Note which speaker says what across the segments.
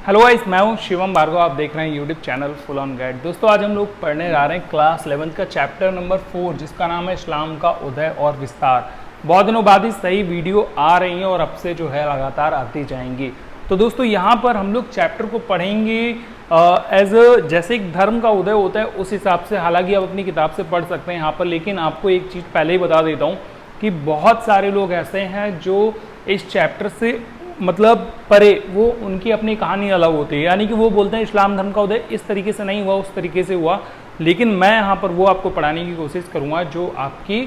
Speaker 1: Hello guys, मैं हूं शिवम भार्गव। आप देख रहे हैं YouTube channel full on guide. दोस्तों, आज हम लोग पढ़ने जा रहे हैं क्लास 11 का चैप्टर नंबर 4, जिसका नाम है इस्लाम का उदय और विस्तार। बहुत दिनों बाद ही सही वीडियो आ रही हैं और अब से जो है लगातार आती जाएंगी। तो दोस्तों, यहाँ पर हम लोग चैप्टर को पढ़ेंगे जैसे एक धर्म का उदय होता है उस हिसाब से। हालांकि आप अपनी किताब से पढ़ सकते हैं यहाँ पर, लेकिन आपको एक चीज़ पहले ही बता देता हूँ कि बहुत सारे लोग ऐसे हैं जो इस चैप्टर से मतलब परे, वो उनकी अपनी कहानी अलग होती है। यानी कि वो बोलते हैं इस्लाम धर्म का उदय इस तरीके से नहीं हुआ, उस तरीके से हुआ। लेकिन मैं यहाँ पर वो आपको पढ़ाने की कोशिश करूँगा जो आपकी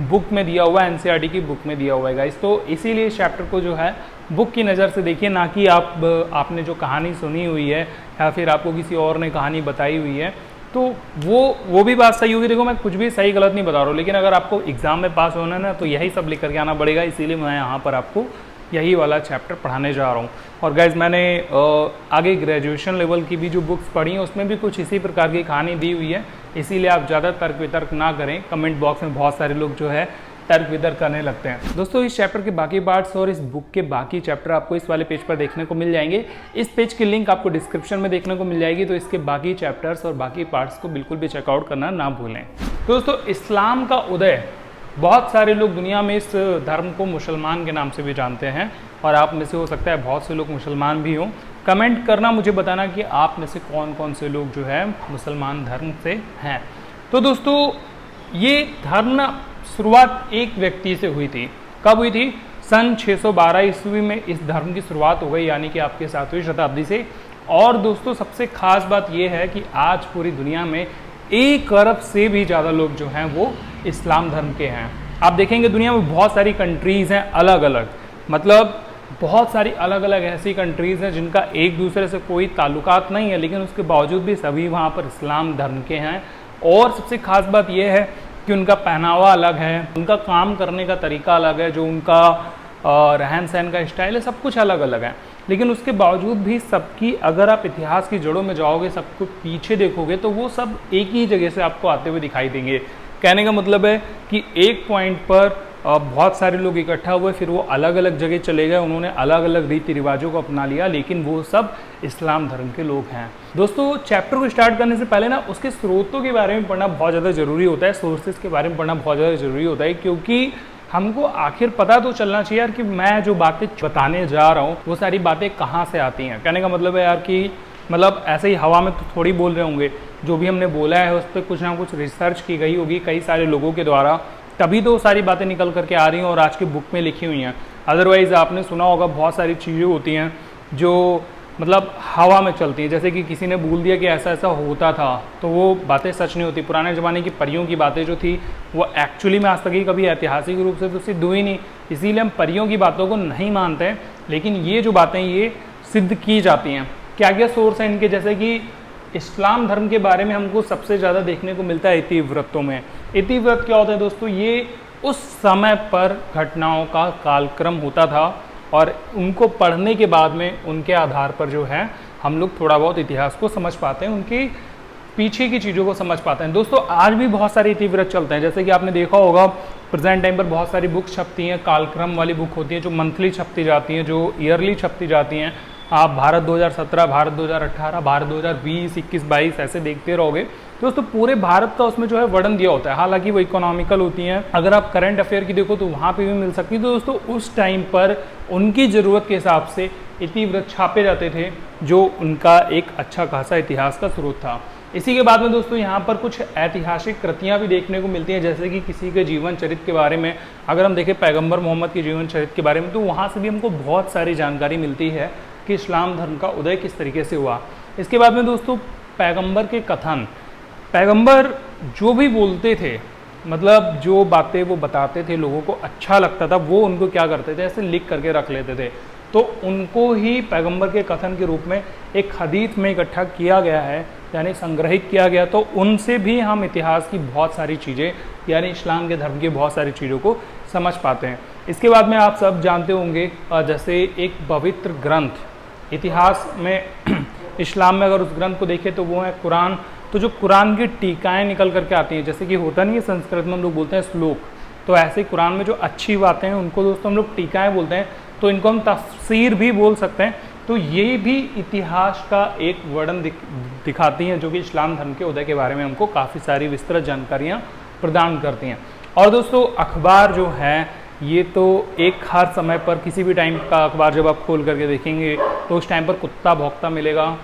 Speaker 1: बुक में दिया हुआ है, एनसीईआरटी की बुक में दिया हुआ है गाइस। तो इसीलिए इस चैप्टर को जो है बुक की नज़र से देखिए, ना कि आपने जो कहानी सुनी हुई है या फिर आपको किसी और ने कहानी बताई हुई है। तो वो भी बात सही होगी। देखो, मैं कुछ भी सही गलत नहीं बता रहा हूँ, लेकिन अगर आपको एग्जाम में पास होना है ना, तो यही सब लिख करके आना पड़ेगा। इसीलिए मैं यहाँ पर आपको यही वाला चैप्टर पढ़ाने जा रहा हूँ। और गाइज, मैंने आगे ग्रेजुएशन लेवल की भी जो बुक्स पढ़ी हैं उसमें भी कुछ इसी प्रकार की कहानी दी हुई है। इसीलिए आप ज़्यादा तर्क वितर्क ना करें। कमेंट बॉक्स में बहुत सारे लोग जो है तर्क वितर्क करने लगते हैं। दोस्तों, इस चैप्टर के बाकी पार्ट्स और इस बुक के बाकी चैप्टर आपको इस वाले पेज पर देखने को मिल जाएंगे। इस पेज की लिंक आपको डिस्क्रिप्शन में देखने को मिल जाएगी। तो इसके बाकी चैप्टर्स और बाकी पार्ट्स को बिल्कुल भी चेकआउट करना ना भूलें। दोस्तों, इस्लाम का उदय, बहुत सारे लोग दुनिया में इस धर्म को मुसलमान के नाम से भी जानते हैं, और आप में से हो सकता है बहुत से लोग मुसलमान भी हों। कमेंट करना, मुझे बताना कि आप में से कौन कौन से लोग जो है मुसलमान धर्म से हैं। तो दोस्तों, ये धर्म शुरुआत एक व्यक्ति से हुई थी। कब हुई थी? सन 612 ईस्वी में इस धर्म की शुरुआत हो गई, यानी कि आपके 7वीं शताब्दी से। और दोस्तों, सबसे खास बात यह है कि आज पूरी दुनिया में 1 अरब से भी ज़्यादा लोग जो हैं वो इस्लाम धर्म के हैं। आप देखेंगे दुनिया में बहुत सारी कंट्रीज़ हैं अलग अलग, मतलब बहुत सारी अलग अलग ऐसी कंट्रीज़ हैं जिनका एक दूसरे से कोई ताल्लुकात नहीं है, लेकिन उसके बावजूद भी सभी वहाँ पर इस्लाम धर्म के हैं। और सबसे खास बात यह है कि उनका पहनावा अलग है, उनका काम करने का तरीका अलग है, जो उनका रहन सहन का स्टाइल है, सब कुछ अलग अलग है। लेकिन उसके बावजूद भी सबकी, अगर आप इतिहास की जड़ों में जाओगे, सबको पीछे देखोगे, तो वो सब एक ही जगह से आपको आते हुए दिखाई देंगे। कहने का मतलब है कि एक पॉइंट पर बहुत सारे लोग इकट्ठा हुए, फिर वो अलग अलग जगह चले गए, उन्होंने अलग अलग रीति रिवाजों को अपना लिया, लेकिन वो सब इस्लाम धर्म के लोग हैं। दोस्तों, चैप्टर को स्टार्ट करने से पहले ना उसके स्रोतों के बारे में पढ़ना बहुत ज़्यादा ज़रूरी होता है, सोर्सेज के बारे में पढ़ना बहुत ज़्यादा ज़रूरी होता है, क्योंकि हमको आखिर पता तो चलना चाहिए यार कि मैं जो बातें बताने जा रहा हूँ वो सारी बातें कहाँ से आती हैं। कहने का मतलब है यार कि मतलब ऐसे ही हवा में तो थोड़ी बोल रहे होंगे। जो भी हमने बोला है उस पर कुछ ना कुछ रिसर्च की गई होगी कई सारे लोगों के द्वारा, तभी तो सारी बातें निकल करके आ रही हैं और आज की बुक में लिखी हुई हैं। अदरवाइज़ आपने सुना होगा बहुत सारी चीज़ें होती हैं जो मतलब हवा में चलती हैं। जैसे कि किसी ने बोल दिया कि ऐसा ऐसा होता था, तो वो बातें सच नहीं होती। पुराने ज़माने की परियों की बातें जो थी वो एक्चुअली में आज तक ही कभी ऐतिहासिक रूप से तो सिद्ध हुई नहीं, इसीलिए हम परियों की बातों को नहीं मानते हैं। लेकिन ये जो बातें ये सिद्ध की जाती हैं। क्या क्या सोर्स हैं इनके? जैसे कि इस्लाम धर्म के बारे में हमको सबसे ज़्यादा देखने को मिलता है इतिवृत्तों में। इतिवृत्त क्या होता है दोस्तों? ये उस समय पर घटनाओं का कालक्रम होता था, और उनको पढ़ने के बाद में उनके आधार पर जो है हम लोग थोड़ा बहुत इतिहास को समझ पाते हैं, उनके पीछे की चीज़ों को समझ पाते हैं। दोस्तों, आज भी बहुत सारे इतिवृत्त चलते हैं। जैसे कि आपने देखा होगा प्रेजेंट टाइम पर बहुत सारी बुक छपती हैं, कालक्रम वाली बुक होती हैं जो मंथली छपती जाती हैं, जो ईयरली छपती जाती हैं। आप भारत 2017, भारत 2018, भारत 2020, 21, 22 ऐसे देखते रहोगे दोस्तों, पूरे भारत का उसमें जो है वर्णन दिया होता है। हालांकि वो इकोनॉमिकल होती हैं। अगर आप करंट अफेयर की देखो तो वहाँ पे भी मिल सकती है। तो दोस्तों, उस टाइम पर उनकी ज़रूरत के हिसाब से इतिवृत्त छापे जाते थे, जो उनका एक अच्छा खासा इतिहास का स्रोत था। इसी के बाद में दोस्तों यहाँ पर कुछ ऐतिहासिक कृतियाँ भी देखने को मिलती हैं। जैसे कि किसी के जीवन चरित्र के बारे में अगर हम देखें, पैगम्बर मोहम्मद के जीवन चरित्र के बारे में, तो वहाँ से भी हमको बहुत सारी जानकारी मिलती है कि इस्लाम धर्म का उदय किस तरीके से हुआ। इसके बाद में दोस्तों, पैगंबर के कथन, पैगंबर जो भी बोलते थे, मतलब जो बातें वो बताते थे, लोगों को अच्छा लगता था, वो उनको क्या करते थे, ऐसे लिख करके रख लेते थे। तो उनको ही पैगंबर के कथन के रूप में एक हदीस में इकट्ठा किया गया है, यानी संग्रहित किया गया। तो उनसे भी हम इतिहास की बहुत सारी चीज़ें, यानी इस्लाम के धर्म की बहुत सारी चीज़ों को समझ पाते हैं। इसके बाद में आप सब जानते होंगे, जैसे एक पवित्र ग्रंथ इतिहास में इस्लाम में अगर उस ग्रंथ को देखें तो वो है कुरान। तो जो कुरान की टीकाएँ निकल करके आती हैं, जैसे कि होता नहीं है संस्कृत में हम लोग बोलते हैं श्लोक, तो ऐसे ही कुरान में जो अच्छी बातें हैं उनको दोस्तों हम लोग टीकाएँ बोलते हैं। तो इनको हम तफसीर भी बोल सकते हैं। तो ये भी इतिहास का एक वर्णन दिखाती हैं, जो कि इस्लाम धर्म के उदय के बारे में हमको काफ़ी सारी विस्तृत जानकारियाँ प्रदान करती हैं। और दोस्तों अखबार जो है ये तो एक हर समय पर किसी भी टाइम का अखबार जब आप खोल करके देखेंगे तो उस टाइम पर कुत्ता भौंकता मिलेगा।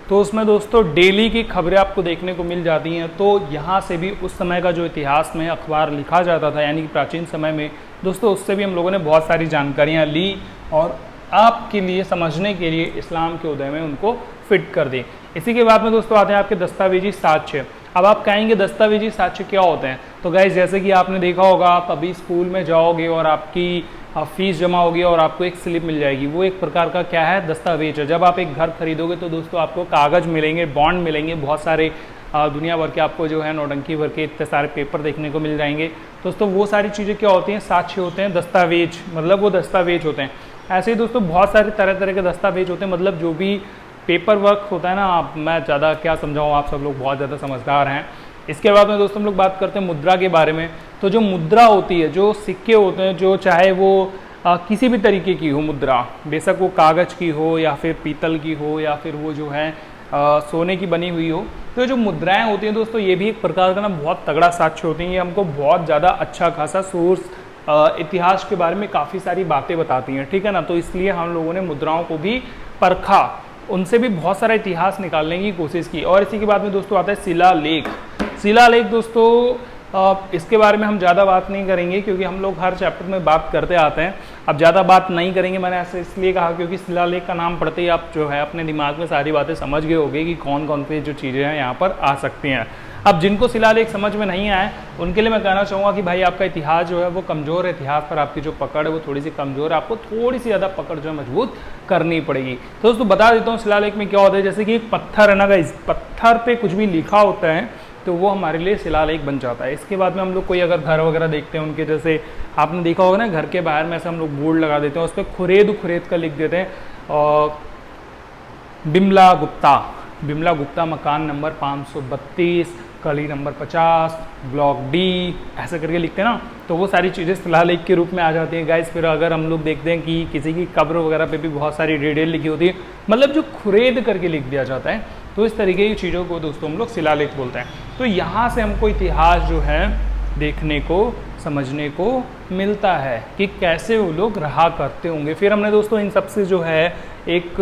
Speaker 1: तो उसमें दोस्तों डेली की खबरें आपको देखने को मिल जाती हैं। तो यहाँ से भी उस समय का जो इतिहास में अखबार लिखा जाता था, यानी कि प्राचीन समय में दोस्तों, उससे भी हम लोगों ने बहुत सारी जानकारियाँ ली और आपके लिए समझने के लिए इस्लाम के उदय में उनको फिट कर दी। इसी के बाद में दोस्तों आते हैं आपके दस्तावेजी साक्ष्य। अब आप कहेंगे दस्तावेजी साक्ष्य क्या होते हैं? तो गाइस जैसे कि आपने देखा होगा, आप अभी स्कूल में जाओगे और आपकी फीस जमा होगी और आपको एक स्लिप मिल जाएगी। वो एक प्रकार का क्या है? दस्तावेज है। जब आप एक घर खरीदोगे तो दोस्तों आपको कागज़ मिलेंगे, बॉन्ड मिलेंगे, बहुत सारे दुनिया भर के आपको जो है नौटंकी भर के इतने सारे पेपर देखने को मिल जाएंगे। दोस्तों वो सारी चीज़ें क्या होती हैं? साक्ष्य होते हैं, दस्तावेज, मतलब वो दस्तावेज होते हैं। ऐसे ही दोस्तों बहुत सारे तरह तरह के दस्तावेज होते हैं, मतलब जो भी पेपर वर्क होता है ना, आप, मैं ज़्यादा क्या समझाऊँ, आप सब लोग बहुत ज़्यादा समझदार हैं। इसके बाद में दोस्तों हम लोग बात करते हैं मुद्रा के बारे में। तो जो मुद्रा होती है, जो सिक्के होते हैं, जो चाहे वो किसी भी तरीके की हो मुद्रा, बेशक वो कागज़ की हो या फिर पीतल की हो या फिर वो जो है सोने की बनी हुई हो, तो जो मुद्राएं होती हैं दोस्तों ये भी एक प्रकार का ना बहुत तगड़ा साक्ष्य होती हैं। ये हमको बहुत ज़्यादा अच्छा खासा सोर्स इतिहास के बारे में काफ़ी सारी बातें बताती हैं, ठीक है ना। तो इसलिए हम लोगों ने मुद्राओं को भी परखा, उनसे भी बहुत सारा इतिहास निकालने की कोशिश की। और इसी के बाद में दोस्तों आता है शिलालेख। शिलालेख दोस्तों इसके बारे में हम ज़्यादा बात नहीं करेंगे क्योंकि हम लोग हर चैप्टर में बात करते आते हैं। अब ज़्यादा बात नहीं करेंगे, मैंने ऐसे इसलिए कहा क्योंकि शिलालेख का नाम पढ़ते ही आप जो है अपने दिमाग में सारी बातें समझ गए होंगे कि कौन कौन सी जो चीज़ें हैं यहाँ पर आ सकती हैं। अब जिनको शिलालेख समझ में नहीं आए उनके लिए मैं कहना चाहूँगा कि भाई आपका इतिहास जो है वो कमज़ोर है, इतिहास पर आपकी जो पकड़ है वो थोड़ी सी कमज़ोर है, आपको थोड़ी सी ज़्यादा पकड़ जो है मजबूत करनी पड़ेगी। तो दोस्तों बता देता हूँ शिलालेख में क्या होता है। जैसे कि एक पत्थर है ना गाइस, पत्थर पे कुछ भी लिखा होता है तो वो हमारे लिए शिलालेख बन जाता है। इसके बाद में हम लोग कोई अगर घर वगैरह देखते हैं उनके, जैसे आपने देखा होगा ना घर के बाहर में ऐसे हम लोग बोर्ड लगा देते हैं, उस पर खुरेद कर लिख देते हैं बिमला गुप्ता मकान नंबर 532 गली नंबर 50 ब्लॉक डी, ऐसे करके लिखते हैं ना। तो वो सारी चीज़ें शिलालेख के रूप में आ जाती हैं गाइस। फिर अगर हम लोग देखते हैं कि किसी की कब्र वगैरह पे भी बहुत सारी डिटेल लिखी होती है, मतलब जो खुरेद करके लिख दिया जाता है, तो इस तरीके की चीज़ों को दोस्तों हम लोग शिलालेख बोलते हैं। तो यहाँ से हमको इतिहास जो है देखने को, समझने को मिलता है कि कैसे वो लोग रहा करते होंगे। फिर हमने दोस्तों इन सब से जो है एक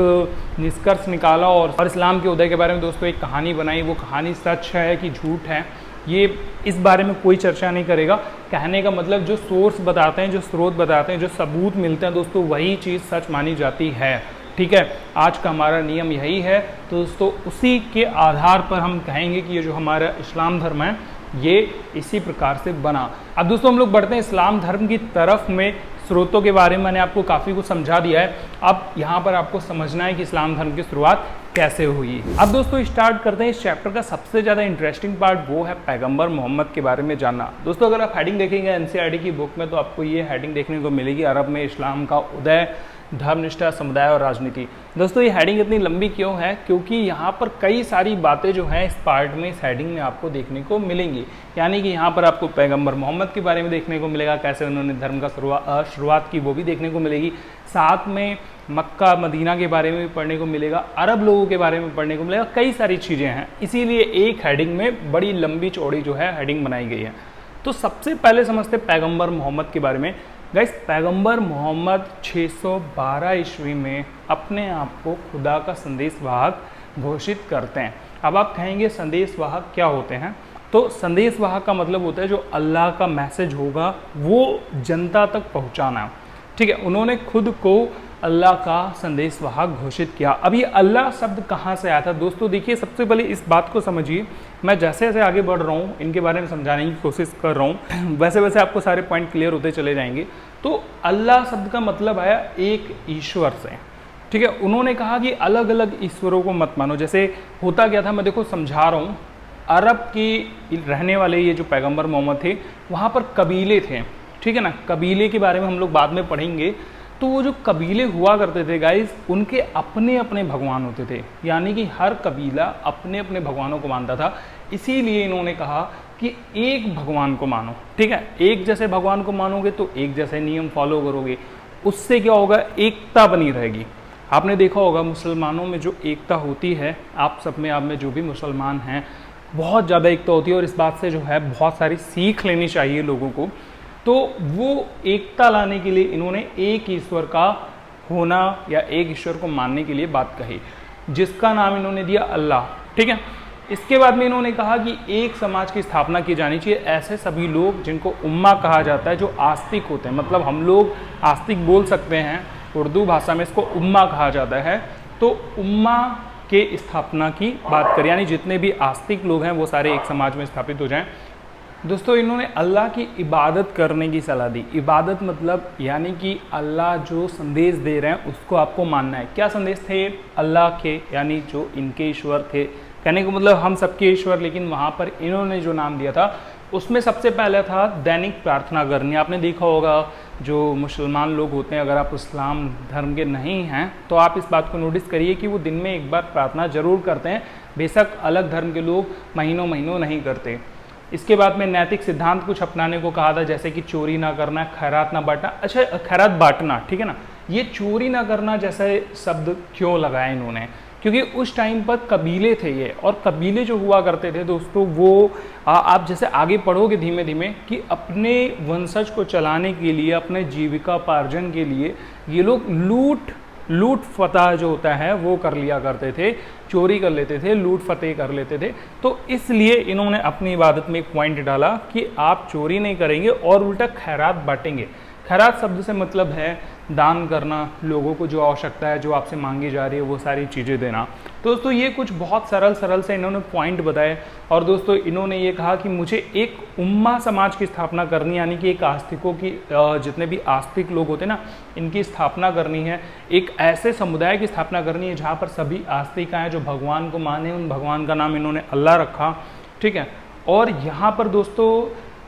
Speaker 1: निष्कर्ष निकाला और इस्लाम के उदय के बारे में दोस्तों एक कहानी बनाई। वो कहानी सच है कि झूठ है, ये इस बारे में कोई चर्चा नहीं करेगा। कहने का मतलब जो सोर्स बताते हैं, जो स्रोत बताते हैं, जो सबूत मिलते हैं दोस्तों, वही चीज़ सच मानी जाती है, ठीक है। आज का हमारा नियम यही है। तो दोस्तों उसी के आधार पर हम कहेंगे कि ये जो हमारा इस्लाम धर्म है ये इसी प्रकार से बना। अब दोस्तों हम लोग बढ़ते हैं इस्लाम धर्म की तरफ में। स्रोतों के बारे में मैंने आपको काफ़ी कुछ समझा दिया है। अब यहाँ पर आपको समझना है कि इस्लाम धर्म की शुरुआत कैसे हुई। अब दोस्तों स्टार्ट करते हैं इस चैप्टर का सबसे ज़्यादा इंटरेस्टिंग पार्ट, वो है पैगंबर मोहम्मद के बारे में जानना। दोस्तों अगर आप हेडिंग देखेंगे एनसीईआरटी की बुक में तो आपको ये हेडिंग देखने को मिलेगी, अरब में इस्लाम का उदय, धर्मनिष्ठा, समुदाय और राजनीति। दोस्तों ये हेडिंग इतनी लंबी क्यों है? क्योंकि यहाँ पर कई सारी बातें जो हैं इस पार्ट में, इस हेडिंग में आपको देखने को मिलेंगी। यानी कि यहाँ पर आपको पैगंबर मोहम्मद के बारे में देखने को मिलेगा, कैसे उन्होंने धर्म का शुरुआत की वो भी देखने को मिलेगी। साथ में मक्का मदीना के बारे में भी पढ़ने को मिलेगा, अरब लोगों के बारे में पढ़ने को मिलेगा, कई सारी चीज़ें हैं। इसीलिए एक हेडिंग में बड़ी लंबी चौड़ी जो है हेडिंग बनाई गई है। तो सबसे पहले समझते पैगंबर मोहम्मद के बारे में। गाइस पैगंबर मोहम्मद 612 ईस्वी में अपने आप को खुदा का संदेशवाहक घोषित करते हैं। अब आप कहेंगे संदेशवाहक क्या होते हैं? तो संदेशवाहक का मतलब होता है जो अल्लाह का मैसेज होगा वो जनता तक पहुंचाना, ठीक है। उन्होंने खुद को अल्लाह का संदेशवाहक घोषित किया। अब ये अल्लाह शब्द कहाँ से आया था? दोस्तों देखिए सबसे पहले इस बात को समझिए, मैं जैसे जैसे आगे बढ़ रहा हूँ इनके बारे में समझाने की कोशिश कर रहा हूँ, वैसे वैसे आपको सारे पॉइंट क्लियर होते चले जाएंगे। तो अल्लाह शब्द का मतलब आया एक ईश्वर से, ठीक है। उन्होंने कहा कि अलग अलग ईश्वरों को मत मानो। जैसे होता क्या था, मैं देखो समझा रहा हूँ। अरब के रहने वाले ये जो पैगंबर मोहम्मद थे वहाँ पर कबीले थे, ठीक है ना। कबीले के बारे में हम लोग बाद में पढ़ेंगे। तो वो जो कबीले हुआ करते थे गाइस, उनके अपने अपने भगवान होते थे, यानी कि हर कबीला अपने अपने भगवानों को मानता था। इसीलिए इन्होंने कहा कि एक भगवान को मानो, ठीक है। एक जैसे भगवान को मानोगे तो एक जैसे नियम फॉलो करोगे, उससे क्या होगा, एकता बनी रहेगी। आपने देखा होगा मुसलमानों में जो एकता होती है, आप में जो भी मुसलमान हैं, बहुत ज़्यादा एकता होती है और इस बात से जो है बहुत सारी सीख लेनी चाहिए लोगों को। तो वो एकता लाने के लिए इन्होंने एक ईश्वर का होना या एक ईश्वर को मानने के लिए बात कही, जिसका नाम इन्होंने दिया अल्लाह। ठीक है, इसके बाद में इन्होंने कहा कि एक समाज की स्थापना की जानी चाहिए, ऐसे सभी लोग जिनको उम्मा कहा जाता है, जो आस्तिक होते हैं, मतलब हम लोग आस्तिक बोल सकते हैं, उर्दू भाषा में इसको उम्मा कहा जाता है। तो उम्मा के स्थापना की बात करें, यानी जितने भी आस्तिक लोग हैं वो सारे एक समाज में स्थापित हो जाएं। दोस्तों, इन्होंने अल्लाह की इबादत करने की सलाह दी। इबादत मतलब यानी कि अल्लाह जो संदेश दे रहे हैं उसको आपको मानना है। क्या संदेश थे अल्लाह के, यानी जो इनके ईश्वर थे, कहने का मतलब हम सबके ईश्वर, लेकिन वहाँ पर इन्होंने जो नाम दिया था उसमें सबसे पहले था दैनिक प्रार्थना करनी। आपने देखा होगा जो मुसलमान लोग होते हैं, अगर आप इस्लाम धर्म के नहीं हैं तो आप इस बात को नोटिस करिए कि वो दिन में एक बार प्रार्थना जरूर करते हैं, बेशक अलग धर्म के लोग महीनों महीनों नहीं करते। इसके बाद में नैतिक सिद्धांत कुछ अपनाने को कहा था, जैसे कि चोरी ना करना, खैरात ना बांटना। अच्छा, खैरात बांटना, ठीक है ना, ये चोरी ना करना जैसे शब्द क्यों लगाया इन्होंने, क्योंकि उस टाइम पर कबीले थे ये, और कबीले जो हुआ करते थे दोस्तों, वो आप जैसे आगे पढ़ोगे धीमे धीमे कि अपने वंशज को चलाने के लिए, अपने जीविकापार्जन के लिए ये लोग लूट फतह जो होता है वो कर लिया करते थे, चोरी कर लेते थे, लूट फतेह कर लेते थे। तो इसलिए इन्होंने अपनी इबादत में एक पॉइंट डाला कि आप चोरी नहीं करेंगे और उल्टा खैरात बांटेंगे। खैरात शब्द से मतलब है दान करना, लोगों को जो आवश्यकता है, जो आपसे मांगी जा रही है वो सारी चीज़ें देना। तो दोस्तों ये कुछ बहुत सरल से इन्होंने पॉइंट बताए। और दोस्तों इन्होंने ये कहा कि मुझे एक उम्मा समाज की स्थापना करनी, यानी कि एक आस्तिकों की, जितने भी आस्तिक लोग होते हैं ना, इनकी स्थापना करनी है। एक ऐसे समुदाय की स्थापना करनी है जहाँ पर सभी आस्तिक आए जो भगवान को माने। उन भगवान का नाम इन्होंने अल्लाह रखा। ठीक है, और यहाँ पर दोस्तों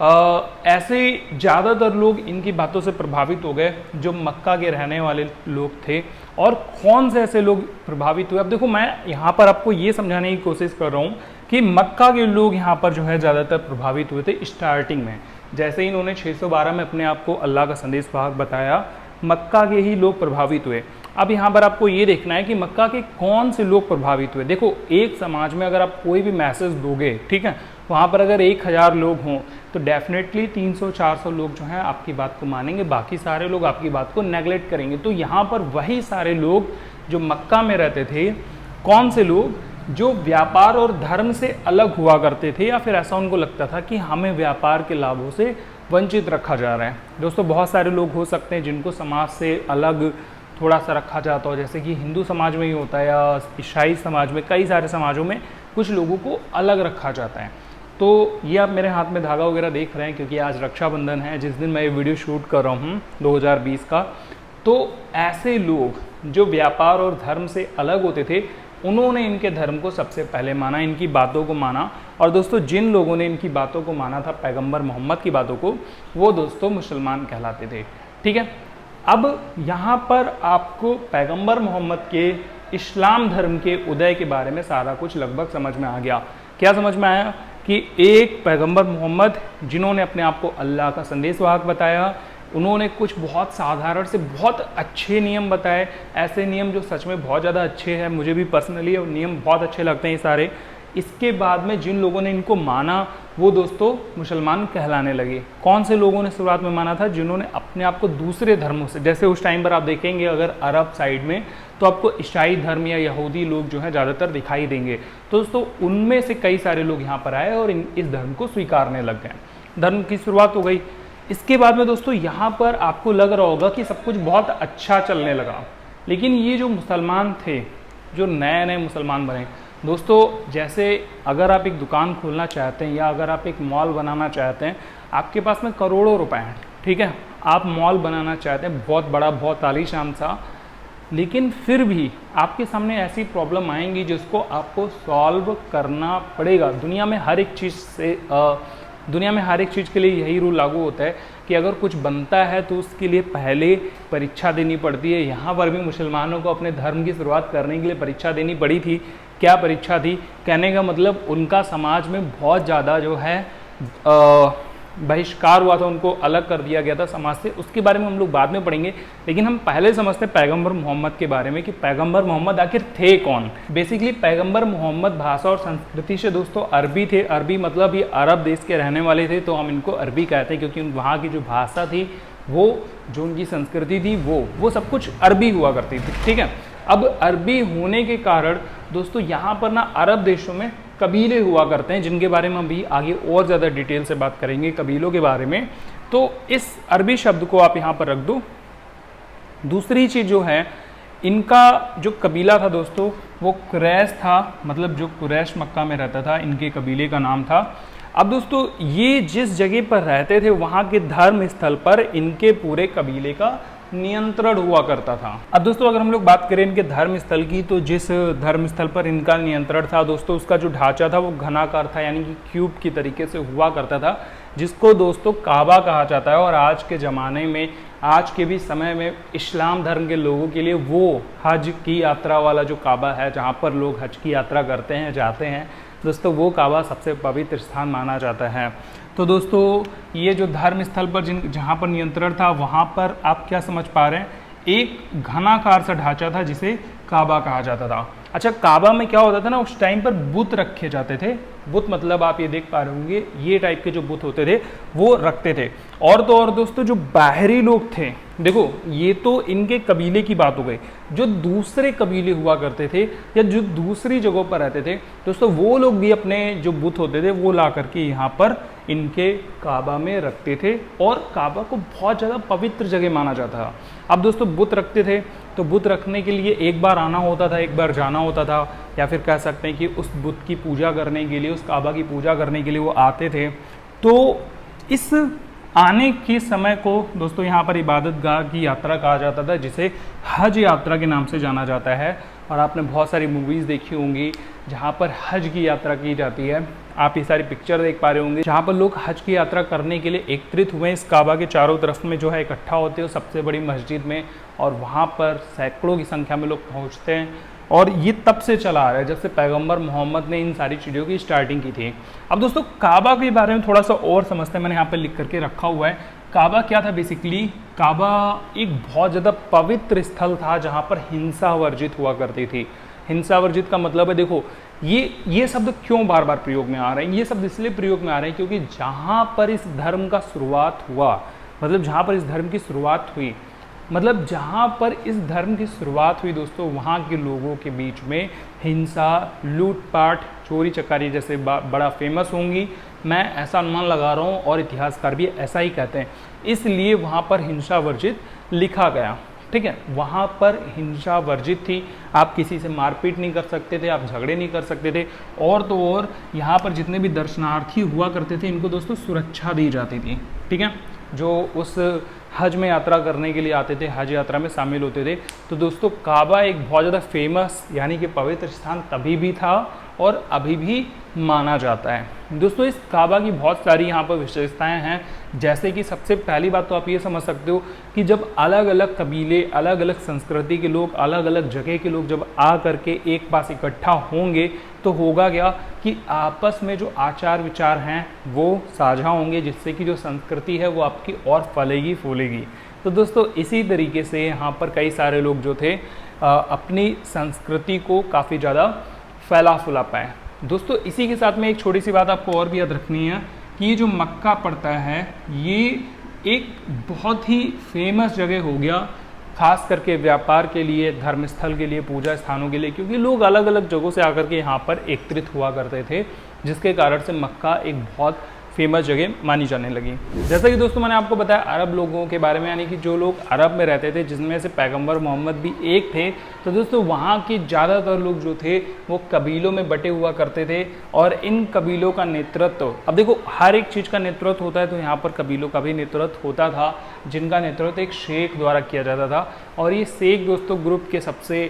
Speaker 1: ऐसे ज़्यादातर लोग इनकी बातों से प्रभावित हो गए जो मक्का के रहने वाले लोग थे। और कौन से ऐसे लोग प्रभावित हुए, अब देखो मैं यहाँ पर आपको ये समझाने की कोशिश कर रहा हूँ कि मक्का के लोग यहाँ पर जो है ज़्यादातर प्रभावित हुए थे स्टार्टिंग में। जैसे ही इन्होंने 612 में अपने आप को अल्लाह का संदेशवाहक बताया, मक्का के ही लोग प्रभावित हुए। अब यहाँ पर आपको ये देखना है कि मक्का के कौन से लोग प्रभावित हुए। देखो, एक समाज में अगर आप कोई भी मैसेज दोगे, ठीक है, वहाँ पर अगर 1000 लोग हों तो डेफिनेटली 300-400 लोग जो हैं आपकी बात को मानेंगे, बाकी सारे लोग आपकी बात को नेगलेक्ट करेंगे। तो यहाँ पर वही सारे लोग जो मक्का में रहते थे, कौन से लोग, जो व्यापार और धर्म से अलग हुआ करते थे, या फिर ऐसा उनको लगता था कि हमें व्यापार के लाभों से वंचित रखा जा रहा है। दोस्तों बहुत सारे लोग हो सकते हैं जिनको समाज से अलग थोड़ा सा रखा जाता हो, जैसे कि हिंदू समाज में ही होता है या ईसाई समाज में, कई सारे समाजों में कुछ लोगों को अलग रखा जाता है। तो ये आप मेरे हाथ में धागा वगैरह देख रहे हैं क्योंकि आज रक्षाबंधन है, जिस दिन मैं ये वीडियो शूट कर रहा हूँ 2020 का। तो ऐसे लोग जो व्यापार और धर्म से अलग होते थे, उन्होंने इनके धर्म को सबसे पहले माना, इनकी बातों को माना। और दोस्तों जिन लोगों ने इनकी बातों को माना था, पैगंबर मोहम्मद की बातों को, वो दोस्तों मुसलमान कहलाते थे। ठीक है, अब यहाँ पर आपको पैगंबर मोहम्मद के इस्लाम धर्म के उदय के बारे में सारा कुछ लगभग समझ में आ गया। क्या समझ में आया कि एक पैगंबर मोहम्मद जिन्होंने अपने आप को अल्लाह का संदेशवाहक बताया, उन्होंने कुछ बहुत साधारण से बहुत अच्छे नियम बताए, ऐसे नियम जो सच में बहुत ज़्यादा अच्छे हैं, मुझे भी पर्सनली नियम बहुत अच्छे लगते हैं ये सारे। इसके बाद में जिन लोगों ने इनको माना वो दोस्तों मुसलमान कहलाने लगे। कौन से लोगों ने शुरुआत में माना था, जिन्होंने अपने आप को दूसरे धर्मों से, जैसे उस टाइम पर आप देखेंगे अगर अरब साइड में तो आपको ईसाई धर्म या यहूदी लोग जो हैं ज़्यादातर दिखाई देंगे। तो दोस्तों उनमें से कई सारे लोग यहाँ पर आए और इस धर्म को स्वीकारने लग गए, धर्म की शुरुआत हो गई। इसके बाद में दोस्तों यहाँ पर आपको लग रहा होगा कि सब कुछ बहुत अच्छा चलने लगा, लेकिन ये जो मुसलमान थे, जो नए नए मुसलमान बने दोस्तों, जैसे अगर आप एक दुकान खोलना चाहते हैं या अगर आप एक मॉल बनाना चाहते हैं, आपके पास में करोड़ों रुपए हैं, ठीक है, आप मॉल बनाना चाहते हैं बहुत बड़ा, बहुत आलीशान सा, लेकिन फिर भी आपके सामने ऐसी प्रॉब्लम आएंगी जिसको आपको सॉल्व करना पड़ेगा। दुनिया में हर एक चीज़ के लिए यही रूल लागू होता है कि अगर कुछ बनता है तो उसके लिए पहले परीक्षा देनी पड़ती है। यहाँ पर भी मुसलमानों को अपने धर्म की शुरुआत करने के लिए परीक्षा देनी पड़ी थी। क्या परीक्षा थी? कहने का मतलब उनका समाज में बहुत ज़्यादा जो है बहिष्कार हुआ था, उनको अलग कर दिया गया था समाज से, उसके बारे में हम लोग बाद में पढ़ेंगे। लेकिन हम पहले समझते हैं पैगंबर मोहम्मद के बारे में कि पैगंबर मोहम्मद आखिर थे कौन। बेसिकली पैगंबर मोहम्मद भाषा और संस्कृति से दोस्तों अरबी थे। अरबी मतलब ये अरब देश के रहने वाले थे, तो हम इनको अरबी कहते हैं क्योंकि वहाँ की जो भाषा थी, वो जो उनकी संस्कृति थी, वो सब कुछ अरबी हुआ करती थी। ठीक है, अब अरबी होने के कारण दोस्तों यहाँ पर ना अरब देशों में कबीले हुआ करते हैं, जिनके बारे में हम भी आगे और ज़्यादा डिटेल से बात करेंगे कबीलों के बारे में। तो इस अरबी शब्द को आप यहाँ पर रख दो। दूसरी चीज़ जो है, इनका जो कबीला था दोस्तों वो कुरैश था, मतलब जो कुरैश मक्का में रहता था, इनके कबीले का नाम था। अब दोस्तों ये जिस जगह पर रहते थे वहाँ के धर्म स्थल पर इनके पूरे कबीले का नियंत्रण हुआ करता था। अब दोस्तों अगर हम लोग बात करें इनके धर्म स्थल की, तो जिस धर्म स्थल पर इनका नियंत्रण था दोस्तों, उसका जो ढांचा था वो घनाकार था, यानी कि क्यूब की तरीके से हुआ करता था, जिसको दोस्तों काबा कहा जाता है। और आज के ज़माने में, आज के भी समय में इस्लाम धर्म के लोगों के लिए वो हज की यात्रा वाला जो काबा है, जहाँ पर लोग हज की यात्रा करते हैं, जाते हैं दोस्तों, वो काबा सबसे पवित्र स्थान माना जाता है। तो दोस्तों ये जो धर्म स्थल पर जहाँ पर नियंत्रण था, वहाँ पर आप क्या समझ पा रहे हैं, एक घनाकार सा ढांचा था जिसे काबा कहा जाता था। अच्छा, काबा में क्या होता था ना, उस टाइम पर बुत रखे जाते थे। बुत मतलब आप ये देख पा रहे होंगे, ये टाइप के जो बुत होते थे वो रखते थे। और तो और दोस्तों जो बाहरी लोग थे, देखो ये तो इनके कबीले की बात हो गई, जो दूसरे कबीले हुआ करते थे या जो दूसरी जगहों पर रहते थे दोस्तों, वो लोग भी अपने जो बुत होते थे वो ला करके यहाँ पर इनके काबा में रखते थे। और काबा को बहुत ज़्यादा पवित्र जगह माना जाता था। अब दोस्तों बुत रखते थे, तो बुत रखने के लिए एक बार आना होता था, एक बार जाना होता था, या फिर कह सकते हैं कि उस बुत की पूजा करने के लिए, उस काबा की पूजा करने के लिए वो आते थे। तो इस आने के समय को दोस्तों यहाँ पर इबादत गाह की यात्रा कहा जाता था, जिसे हज यात्रा के नाम से जाना जाता है। और आपने बहुत सारी मूवीज़ देखी होंगी जहाँ पर हज की यात्रा की जाती है। आप ये सारी पिक्चर देख पा रहे होंगे जहाँ पर लोग हज की यात्रा करने के लिए एकत्रित हुए इस काबा के चारों तरफ में जो है इकट्ठा होते हैं सबसे बड़ी मस्जिद में, और वहाँ पर सैकड़ों की संख्या में लोग पहुँचते हैं। और ये तब से चला आ रहा है जब से पैगंबर मोहम्मद ने इन सारी चीज़ों की स्टार्टिंग की थी। अब दोस्तों काबा के बारे में थोड़ा सा और समझते हैं, मैंने यहाँ पर लिख करके रखा हुआ है। काबा क्या था, बेसिकली काबा एक बहुत ज़्यादा पवित्र स्थल था जहाँ पर हिंसा वर्जित हुआ करती थी। हिंसा वर्जित का मतलब है, देखो ये शब्द क्यों बार बार प्रयोग में आ रहे हैं, ये शब्द इसलिए प्रयोग में आ रहे हैं क्योंकि जहाँ पर इस धर्म का शुरुआत हुआ, मतलब जहाँ पर इस धर्म की शुरुआत हुई, मतलब जहाँ पर इस धर्म की शुरुआत हुई दोस्तों, वहाँ के लोगों के बीच में हिंसा, लूटपाट, चोरी चकारी जैसे बड़ा फेमस होंगी। मैं ऐसा अनुमान लगा रहा हूँ और इतिहासकार भी ऐसा ही कहते हैं, इसलिए वहाँ पर हिंसा वर्जित लिखा गया। ठीक है, वहाँ पर हिंसा वर्जित थी, आप किसी से मारपीट नहीं कर सकते थे, आप झगड़े नहीं कर सकते थे। और तो और यहाँ पर जितने भी दर्शनार्थी हुआ करते थे इनको दोस्तों सुरक्षा दी जाती थी। ठीक है, जो उस हज में यात्रा करने के लिए आते थे, हज यात्रा में शामिल होते थे। तो दोस्तों काबा एक बहुत ज़्यादा फेमस यानी कि पवित्र स्थान तभी भी था और अभी भी माना जाता है। दोस्तों इस काबा की बहुत सारी यहाँ पर विशेषताएं हैं, जैसे कि सबसे पहली बात तो आप ये समझ सकते हो कि जब अलग अलग कबीले, अलग अलग संस्कृति के लोग, अलग अलग जगह के लोग जब आ करके एक पास इकट्ठा होंगे तो होगा क्या कि आपस में जो आचार विचार हैं वो साझा होंगे, जिससे कि जो संस्कृति है वो आपकी और फलेगी फूलेगी। तो दोस्तों इसी तरीके से यहाँ पर कई सारे लोग जो थे अपनी संस्कृति को काफ़ी ज़्यादा फैला फुला पाए। दोस्तों इसी के साथ में एक छोटी सी बात आपको और भी याद रखनी है कि ये जो मक्का पड़ता है ये एक बहुत ही फेमस जगह हो गया, खास करके व्यापार के लिए, धर्मस्थल के लिए, पूजा स्थानों के लिए, क्योंकि लोग अलग अलग जगहों से आकर के यहाँ पर एकत्रित हुआ करते थे, जिसके कारण से मक्का एक बहुत फेमस जगह मानी जाने लगी। जैसा कि दोस्तों मैंने आपको बताया अरब लोगों के बारे में, यानी कि जो लोग अरब में रहते थे जिसमें से पैगंबर मोहम्मद भी एक थे। तो दोस्तों वहाँ के ज़्यादातर लोग जो थे वो कबीलों में बटे हुआ करते थे और इन कबीलों का नेतृत्व, अब देखो हर एक चीज़ का नेतृत्व होता है, तो यहाँ पर कबीलों का भी नेतृत्व होता था, जिनका नेतृत्व एक शेख द्वारा किया जाता था। और ये शेख दोस्तों ग्रुप के सबसे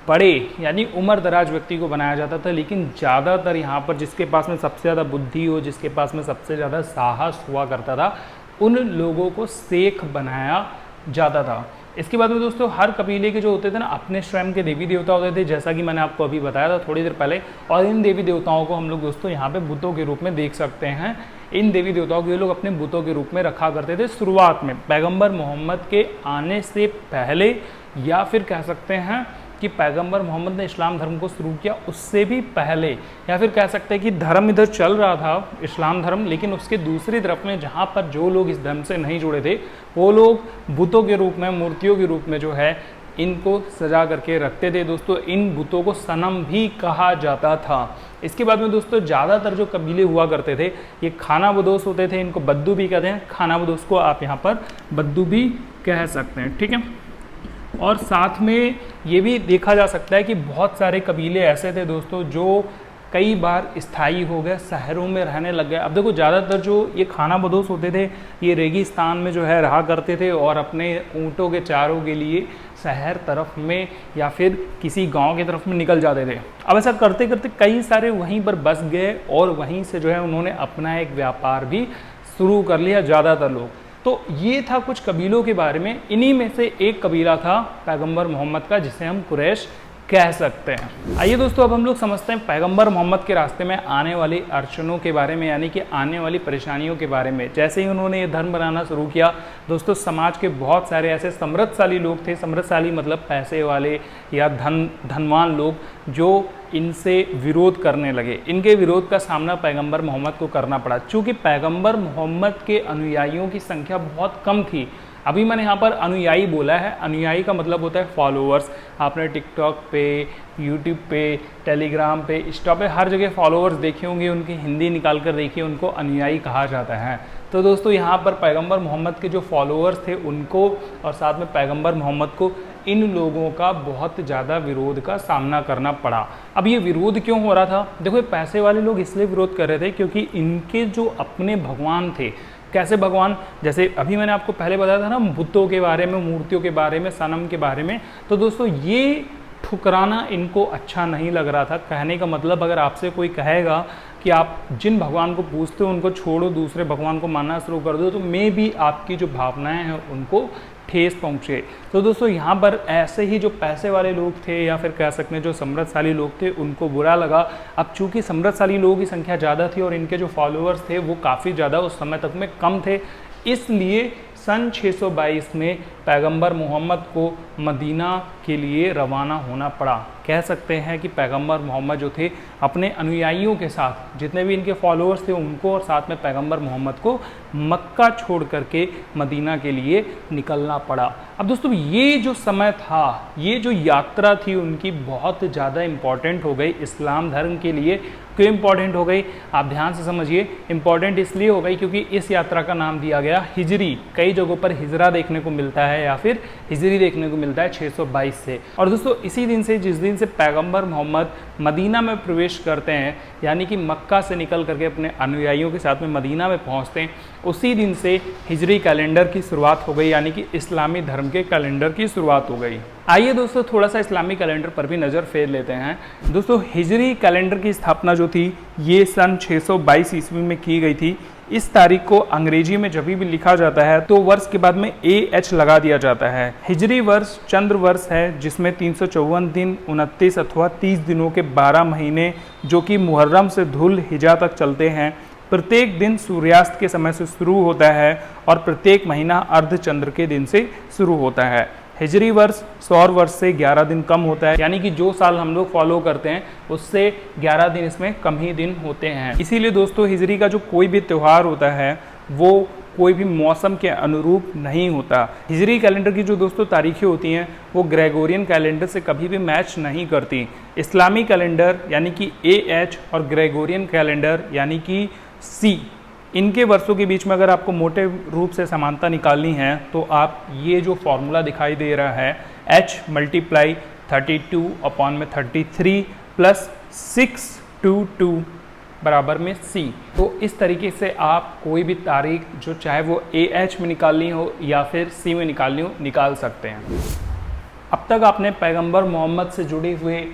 Speaker 1: बड़े यानी उम्र दराज व्यक्ति को बनाया जाता था, लेकिन ज़्यादातर यहाँ पर जिसके पास में सबसे ज़्यादा बुद्धि हो, जिसके पास में सबसे ज़्यादा साहस हुआ करता था, उन लोगों को शेख बनाया जाता था। इसके बाद में दोस्तों हर कबीले के जो होते थे ना अपने स्वयं के देवी देवता होते थे, जैसा कि मैंने आपको अभी बताया था थोड़ी देर पहले। और इन देवी देवताओं को हम लोग दोस्तों यहाँ पे बुतों के रूप में देख सकते हैं। इन देवी देवताओं को ये लोग अपने बुतों के रूप में रखा करते थे शुरुआत में, पैगंबर मोहम्मद के आने से पहले, या फिर कह सकते हैं कि पैगंबर मोहम्मद ने इस्लाम धर्म को शुरू किया उससे भी पहले, या फिर कह सकते हैं कि धर्म इधर चल रहा था इस्लाम धर्म, लेकिन उसके दूसरी तरफ में जहाँ पर जो लोग इस धर्म से नहीं जुड़े थे वो लोग बुतों के रूप में, मूर्तियों के रूप में जो है इनको सजा करके रखते थे। दोस्तों इन बुतों को सनम भी कहा जाता था। इसके बाद में दोस्तों ज़्यादातर जो कबीले हुआ करते थे ये खाना बदोश होते थे, इनको बद्दू भी कहते हैं, खाना बदोश को आप यहाँ पर बद्दू भी कह सकते हैं, ठीक है। और साथ में ये भी देखा जा सकता है कि बहुत सारे कबीले ऐसे थे दोस्तों जो कई बार स्थायी हो गए, शहरों में रहने लग गए। अब देखो ज़्यादातर जो ये खाना बदोश होते थे ये रेगिस्तान में जो है रहा करते थे और अपने ऊँटों के चारों के लिए शहर तरफ में या फिर किसी गांव की तरफ में निकल जाते थे। अब ऐसा करते करते कई सारे वहीं पर बस गए और वहीं से जो है उन्होंने अपना एक व्यापार भी शुरू कर लिया ज़्यादातर लोग। तो ये था कुछ कबीलों के बारे में। इन्हीं में से एक कबीला था पैगंबर मोहम्मद का, जिसे हम कुरैश कह सकते हैं। आइए दोस्तों अब हम लोग समझते हैं पैगंबर मोहम्मद के रास्ते में आने वाली अड़चनों के बारे में, यानी कि आने वाली परेशानियों के बारे में। जैसे ही उन्होंने ये धर्म बनाना शुरू किया दोस्तों, समाज के बहुत सारे ऐसे समृद्धशाली लोग थे, समृद्धशाली मतलब पैसे वाले या धनवान लोग, जो इनसे विरोध करने लगे। इनके विरोध का सामना पैगंबर मोहम्मद को करना पड़ा। चूँकि पैगंबर मोहम्मद के अनुयायियों की संख्या बहुत कम थी। अभी मैंने यहाँ पर अनुयायी बोला है, अनुयायी का मतलब होता है फॉलोअर्स। आपने टिकटॉक पे, यूट्यूब पे, टेलीग्राम पे, इंस्टा पे हर जगह फॉलोअर्स देखे होंगे, उनकी हिंदी निकाल कर देखिए, उनको अनुयायी कहा जाता है। तो दोस्तों यहाँ पर पैगंबर मोहम्मद के जो फॉलोअर्स थे उनको और साथ में पैगंबर मोहम्मद को इन लोगों का बहुत ज़्यादा विरोध का सामना करना पड़ा। अब ये विरोध क्यों हो रहा था? देखो पैसे वाले लोग इसलिए विरोध कर रहे थे क्योंकि इनके जो अपने भगवान थे, कैसे भगवान, जैसे अभी मैंने आपको पहले बताया था ना बुतों के बारे में, मूर्तियों के बारे में, सनम के बारे में, तो दोस्तों ये ठुकराना इनको अच्छा नहीं लग रहा था। कहने का मतलब अगर आपसे कोई कहेगा कि आप जिन भगवान को पूजते हो उनको छोड़ो, दूसरे भगवान को मानना शुरू कर दो, तो मे भी आपकी जो भावनाएं हैं उनको ठेस पहुँचे। तो दोस्तों यहाँ पर ऐसे ही जो पैसे वाले लोग थे या फिर कह सकते हैं जो समृद्धशाली लोग थे उनको बुरा लगा। अब चूँकि समृद्धशाली लोगों की संख्या ज़्यादा थी और इनके जो फॉलोअर्स थे वो काफ़ी ज़्यादा उस समय तक में कम थे, इसलिए सन 622 में पैगंबर मोहम्मद को मदीना के लिए रवाना होना पड़ा। कह सकते हैं कि पैगंबर मोहम्मद जो थे अपने अनुयायियों के साथ, जितने भी इनके फॉलोअर्स थे उनको और साथ में पैगंबर मोहम्मद को मक्का छोड़ करके मदीना के लिए निकलना पड़ा। अब दोस्तों ये जो समय था, ये जो यात्रा थी उनकी बहुत ज़्यादा इम्पॉर्टेंट हो गई इस्लाम धर्म के लिए। क्यों इम्पॉर्टेंट हो गई आप ध्यान से समझिए। इम्पॉर्टेंट इसलिए हो गई क्योंकि इस यात्रा का नाम दिया गया हिजरी। कई जगहों पर हिजरा देखने को मिलता है या फिर हिजरी देखने को मिलता है 622 से। और दोस्तों इसी दिन से, जिस दिन से पैगंबर मोहम्मद मदीना में प्रवेश करते हैं, यानी कि मक्का से निकल करके अपने अनुयायियों के साथ में मदीना में पहुंचते हैं, उसी दिन से हिजरी कैलेंडर की शुरुआत हो गई, यानी कि इस्लामी धर्म के कैलेंडर की शुरुआत हो गई। आइए दोस्तों थोड़ा सा इस्लामी कैलेंडर पर भी नज़र फेर लेते हैं। दोस्तों हिजरी कैलेंडर की स्थापना जो थी ये सन 622 ईस्वी में की गई थी। इस तारीख को अंग्रेजी में जब भी लिखा जाता है तो वर्ष के बाद में AH लगा दिया जाता है। हिजरी वर्ष चंद्र वर्ष है जिसमें 354 दिन, 29 अथवा 30 दिनों के 12 महीने जो कि मुहर्रम से धुल हिजा तक चलते हैं। प्रत्येक दिन सूर्यास्त के समय से शुरू होता है और प्रत्येक महीना अर्धचंद्र के दिन से शुरू होता है। हिजरी वर्ष सौर वर्ष से 11 दिन कम होता है, यानी कि जो साल हम लोग फॉलो करते हैं उससे 11 दिन इसमें कम ही दिन होते हैं। इसीलिए दोस्तों हिजरी का जो कोई भी त्यौहार होता है वो कोई भी मौसम के अनुरूप नहीं होता। हिजरी कैलेंडर की जो दोस्तों तारीखें होती हैं वो ग्रेगोरियन कैलेंडर से कभी भी मैच नहीं करती। इस्लामी कैलेंडर यानी कि AH और ग्रेगोरियन कैलेंडर यानी कि C, इनके वर्षों के बीच में अगर आपको मोटे रूप से समानता निकालनी है तो आप ये जो फॉर्मूला दिखाई दे रहा है H × 32/33 + 622 बराबर में C, तो इस तरीके से आप कोई भी तारीख जो चाहे वो AH में निकालनी हो या फिर C में निकालनी हो निकाल सकते हैं। अब तक आपने पैगंबर मोहम्मद से जुड़े हुए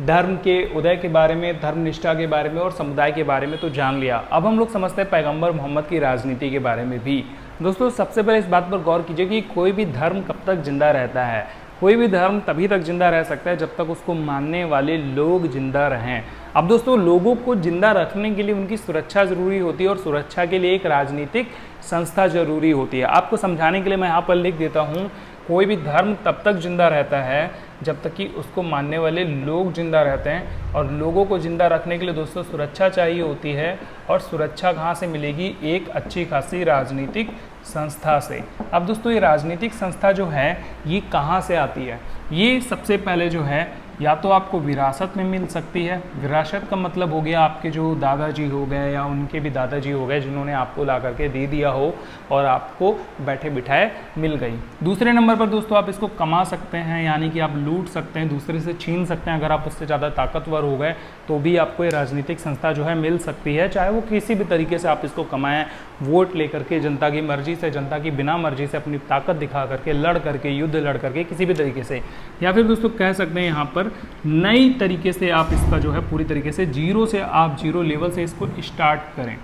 Speaker 1: धर्म के उदय के बारे में, धर्म निष्ठा के बारे में और समुदाय के बारे में तो जान लिया। अब हम लोग समझते हैं पैगंबर मोहम्मद की राजनीति के बारे में भी। दोस्तों सबसे पहले इस बात पर गौर कीजिए कि कोई भी धर्म कब तक जिंदा रहता है। कोई भी धर्म तभी तक जिंदा रह सकता है जब तक उसको मानने वाले लोग जिंदा रहें। अब दोस्तों लोगों को जिंदा रखने के लिए उनकी सुरक्षा जरूरी होती है और सुरक्षा के लिए एक राजनीतिक संस्था जरूरी होती है। आपको समझाने के लिए मैं यहाँ पर लिख देता हूँ, कोई भी धर्म तब तक जिंदा रहता है जब तक कि उसको मानने वाले लोग जिंदा रहते हैं, और लोगों को जिंदा रखने के लिए दोस्तों सुरक्षा चाहिए होती है। और सुरक्षा कहाँ से मिलेगी? एक अच्छी खासी राजनीतिक संस्था से। अब दोस्तों ये राजनीतिक संस्था जो है ये कहाँ से आती है? ये सबसे पहले जो है या तो आपको विरासत में मिल सकती है। विरासत का मतलब हो गया आपके जो दादाजी हो गए या उनके भी दादाजी हो गए जिन्होंने आपको ला करके दे दिया हो और आपको बैठे बिठाए मिल गई। दूसरे नंबर पर दोस्तों आप इसको कमा सकते हैं, यानी कि आप लूट सकते हैं, दूसरे से छीन सकते हैं। अगर आप उससे ज़्यादा ताकतवर हो गए तो भी आपको ये राजनीतिक संस्था जो है मिल सकती है, चाहे वो किसी भी तरीके से आप इसको कमाएं, वोट लेकर के, जनता की मर्जी से, जनता की बिना मर्जी से, अपनी ताकत दिखा करके, लड़ करके, युद्ध लड़ करके, किसी भी तरीके से। या फिर दोस्तों कह सकते हैं यहाँ पर नई तरीके से आप इसका जो है पूरी तरीके से जीरो से, आप जीरो लेवल से इसको स्टार्ट करें।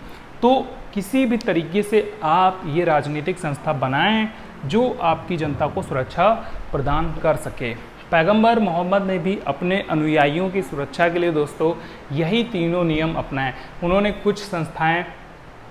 Speaker 1: तो किसी भी तरीके से आप ये राजनीतिक संस्था बनाएं जो आपकी जनता को सुरक्षा प्रदान कर सके। पैगंबर मोहम्मद ने भी अपने अनुयायियों की सुरक्षा के लिए दोस्तों यही तीनों नियम अपनाए। उन्होंने कुछ संस्थाएं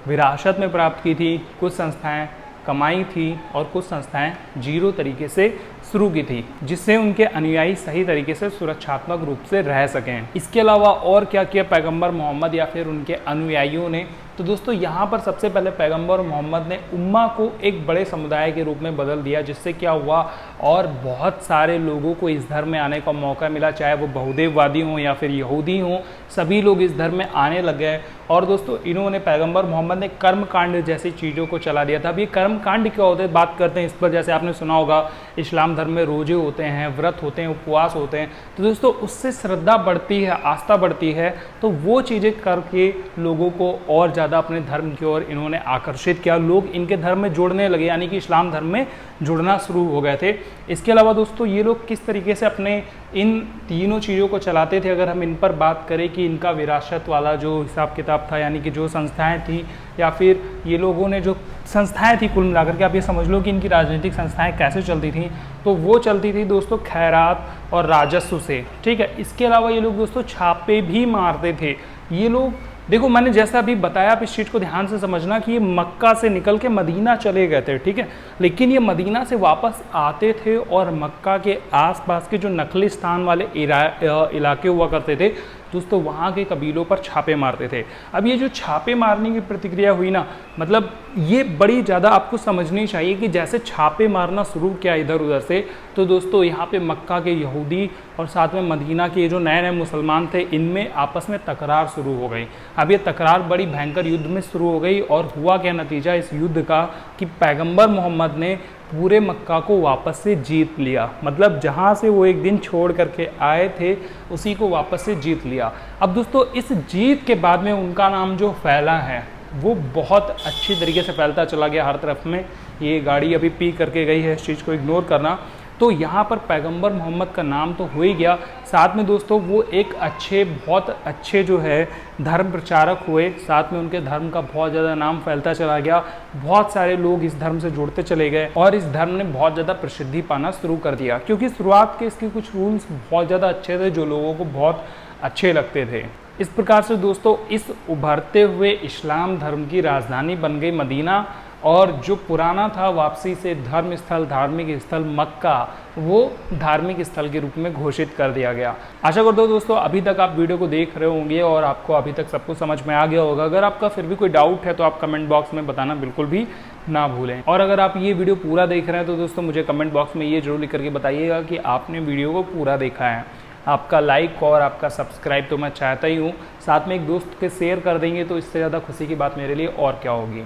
Speaker 1: विरासत में प्राप्त की थी, कुछ संस्थाएं कमाई थी और कुछ संस्थाएं जीरो तरीके से शुरू की थी, जिससे उनके अनुयायी सही तरीके से सुरक्षात्मक रूप से रह सकें। इसके अलावा और क्या किया पैगंबर मोहम्मद या फिर उनके अनुयायियों ने? तो दोस्तों यहाँ पर सबसे पहले पैगंबर मोहम्मद ने उम्मा को एक बड़े समुदाय के रूप में बदल दिया, जिससे क्या हुआ और बहुत सारे लोगों को इस धर्म में आने का मौका मिला, चाहे वो बहुदेववादी हों या फिर यहूदी हों, सभी लोग इस धर्म में आने लग गए। और दोस्तों इन्होंने पैगंबर मोहम्मद ने कर्म कांड जैसी चीज़ों को चला दिया था। अब ये कर्म कांड क्या होते हैं बात करते हैं इस पर। जैसे आपने सुना होगा इस्लाम धर्म में रोजे होते हैं, व्रत होते हैं, उपवास होते हैं। तो दोस्तों उससे श्रद्धा बढ़ती है, आस्था बढ़ती है, तो वो चीज़ें करके लोगों को और ज़्यादा अपने धर्म की ओर इन्होंने आकर्षित किया। लोग इनके धर्म में जुड़ने लगे, यानी कि इस्लाम धर्म में जुड़ना शुरू हो गए थे। इसके अलावा दोस्तों ये लोग किस तरीके से अपने इन तीनों चीज़ों को चलाते थे, अगर हम इन पर बात करें कि इनका विरासत वाला जो हिसाब किताब था, यानी कि जो संस्थाएं थी या फिर ये लोगों ने जो संस्थाएं थी, कुल मिलाकर के आप ये समझ लो कि इनकी राजनीतिक संस्थाएं कैसे चलती थी। तो वो चलती थी दोस्तों खैरात और राजस्व से, ठीक है। इसके अलावा ये लोग दोस्तों छापे भी मारते थे। ये लोग देखो, मैंने जैसा अभी बताया, आप इस चीज़ को ध्यान से समझना कि ये मक्का से निकल के मदीना चले गए थे, ठीक है, लेकिन ये मदीना से वापस आते थे और मक्का के आसपास के जो नखलिस्तान वाले इलाके हुआ करते थे दोस्तों, वहाँ के कबीलों पर छापे मारते थे। अब ये जो छापे मारने की प्रतिक्रिया हुई ना, मतलब ये बड़ी ज़्यादा आपको समझनी चाहिए कि जैसे छापे मारना शुरू किया इधर उधर से, तो दोस्तों यहाँ पे मक्का के यहूदी और साथ में मदीना के जो नए नए मुसलमान थे, इनमें आपस में तकरार शुरू हो गई। अब ये तकरार बड़ी भयंकर युद्ध में शुरू हो गई और हुआ क्या नतीजा इस युद्ध का कि पैगंबर मोहम्मद ने पूरे मक्का को वापस से जीत लिया। मतलब जहाँ से वो एक दिन छोड़ करके आए थे उसी को वापस से जीत लिया। अब दोस्तों इस जीत के बाद में उनका नाम जो फैला है वो बहुत अच्छी तरीके से फैलता चला गया हर तरफ में। ये गाड़ी अभी पी करके गई है, इस चीज़ को इग्नोर करना। तो यहाँ पर पैगंबर मोहम्मद का नाम तो हो ही गया, साथ में दोस्तों वो एक बहुत अच्छे जो है धर्म प्रचारक हुए, साथ में उनके धर्म का बहुत ज़्यादा नाम फैलता चला गया, बहुत सारे लोग इस धर्म से जुड़ते चले गए और इस धर्म ने बहुत ज़्यादा प्रसिद्धि पाना शुरू कर दिया, क्योंकि शुरुआत के इसके कुछ रूल्स बहुत ज़्यादा अच्छे थे जो लोगों को बहुत अच्छे लगते थे। इस प्रकार से दोस्तों इस उभरते हुए इस्लाम धर्म की राजधानी बन गई मदीना, और जो पुराना था वापसी से धर्म स्थल, धार्मिक स्थल मक्का, वो धार्मिक स्थल के रूप में घोषित कर दिया गया। आशा करता हूँ दोस्तों अभी तक आप वीडियो को देख रहे होंगे और आपको अभी तक सब कुछ समझ में आ गया होगा। अगर आपका फिर भी कोई डाउट है तो आप कमेंट बॉक्स में बताना बिल्कुल भी ना भूलें। और अगर आप ये वीडियो पूरा देख रहे हैं तो दोस्तों मुझे कमेंट बॉक्स में ये जरूर लिख करके बताइएगा कि आपने वीडियो को पूरा देखा है। आपका लाइक और आपका सब्सक्राइब तो मैं चाहता ही हूँ, साथ में एक दोस्त के शेयर कर देंगे तो इससे ज़्यादा खुशी की बात मेरे लिए और क्या होगी।